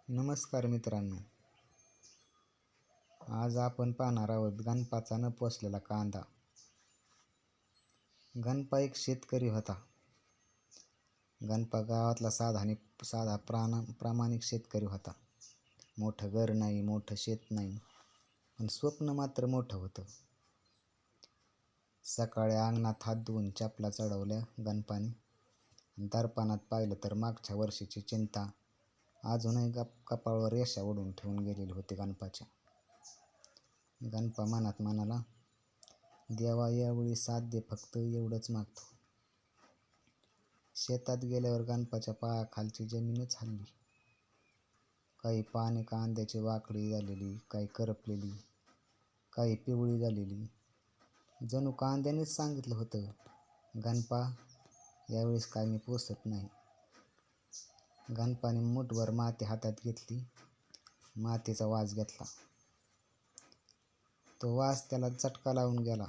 नमस्कार मित्रांनो, आज आपण पाहणार आहोत गणपाचा न पोसलेला कांदा. गणपा एक शेतकरी होता. गणपा गावातला साधा प्रामाणिक शेतकरी होता. मोठं घर नाही, मोठं शेत नाही, पण स्वप्न मात्र मोठं होतं. सकाळी अंगणात हात धुवून चपला चढवल्या गणपाने. दर्पणात पाहिलं तर मागच्या वर्षीची चिंता अजूनही कपाळावर रेषा ओढून ठेवून गेलेली होती गणपाच्या. गणपा मनात म्हणाला, देवा यावेळी साथ दे, फक्त एवढंच मागतो. शेतात गेल्यावर गणपाच्या पायाखालची जमीनच हलली. काही पाने कांद्याची वाकडी झालेली, काही करपलेली, काही पिवळी झालेली. जणू कांद्यानेच सांगितलं होतं, गणपा यावेळेस काय मी पोसत नाही. गणपाने मूठभर माती हातात घेतली, मातीचा वास घेतला. तो वास त्याला चटका लावून गेला.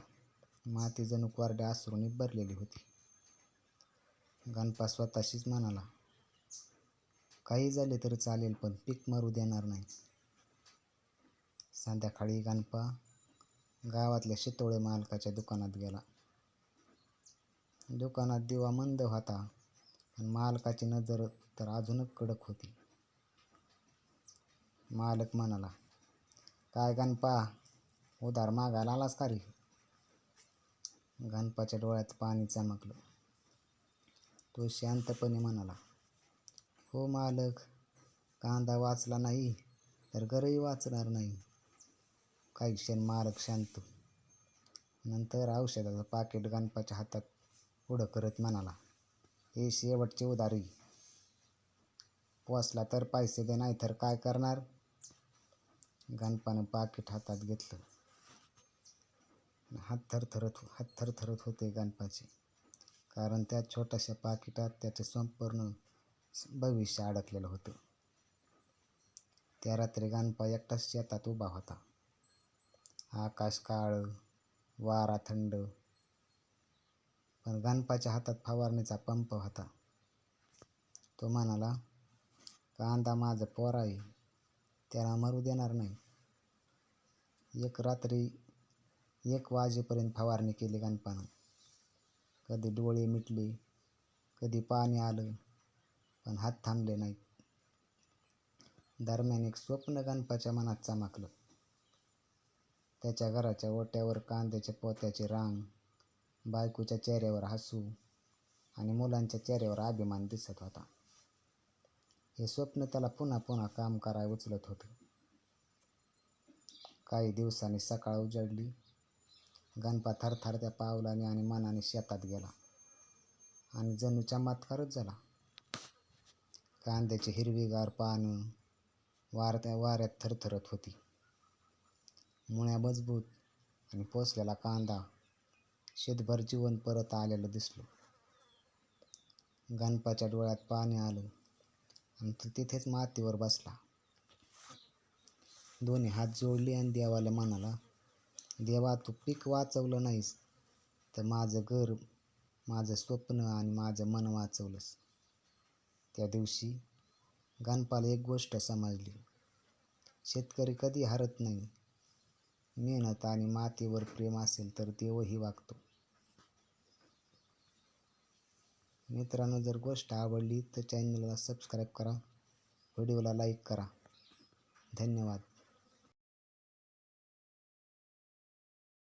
माती जणू कोरड्या अश्रूंनी भरलेली होती. गणपा स्वतःशीच म्हणाला, काही झाले तरी चालेल, पण पीक मरू देणार नाही. संध्याकाळी गणपा गावातल्या शितोळे मालकाच्या दुकानात गेला. दुकानात दिवा मंद होता, पण मालकाची नजर तर अजूनच कडक होती. मालक म्हणाला, काय गणपा, उधार मागायला आलास का रे? गणपाच्या डोळ्यात पाणी चमकलं. तो शांतपणे म्हणाला, हो मालक, कांदा वाचला नाही तर घरही वाचणार नाही. काही क्षण मालक शांत. नंतर औषधाचं पाकिट गणपाच्या हातात पुढं करत म्हणाला, हे शेवटची उधारी. पोसला तर पैसे दे, नाही तर काय करणार? गणपानं पाकिट हातात घेतलं. हात थरथरत होते गणपाचे, कारण त्या छोट्याशा पाकिटात त्याचे संपूर्ण भविष्य अडकलेलं होतं. त्या रात्री गणपा एकटाच शेतात उभा होता. आकाश काळं, वारा थंड, पण गणपाच्या हातात फवारणीचा पंप होता. तो म्हणाला, कांदा माझं पोर आहे, त्याला मरू देणार नाही. एक रात्री 1 वाजेपर्यंत फवारणी केली गणपानं. कधी डोळे मिटले, कधी पाणी आलं, पण हात थांबले नाहीत. दरम्यान एक स्वप्न गणपाच्या मनात चमकलं. त्याच्या घराच्या ओट्यावर कांद्याच्या पोत्याची रांग, बायकोच्या चेहऱ्यावर हसू आणि मुलांच्या चेहऱ्यावर अभिमान दिसत होता. हे स्वप्न त्याला पुन्हा पुन्हा काम करायला उचलत होतं. काही दिवसांनी सकाळ उजाडली. गणपा थरथरत्या पावलाने आणि मनाने शेतात गेला आणि जणू चमत्कारच झाला. कांद्याची हिरवीगार पानं वाऱ्यात थरथरत होती. मुळ्या मजबूत आणि पोसलेला कांदा शेतभर जीवन परत आलेलं दिसलं. गणपाच्या डोळ्यात पाणी आलं आणि तो तिथेच मातीवर बसला. दोन्ही हात जोडले आणि देवाला म्हणाला, देवा, तू पीक वाचवलं नाहीस तर माझं घर, माझं स्वप्न आणि माझं मन वाचवलंस. त्या दिवशी गणपाला एक गोष्ट समजली, शेतकरी कधी हरत नाही. मेहनत आणि मातीवर प्रेम असेल तर देवही वागतो. मित्रांनो, जर गोष्ट आवडली तर चॅनलला सबस्क्राईब करा, व्हिडिओला लाईक करा. धन्यवाद.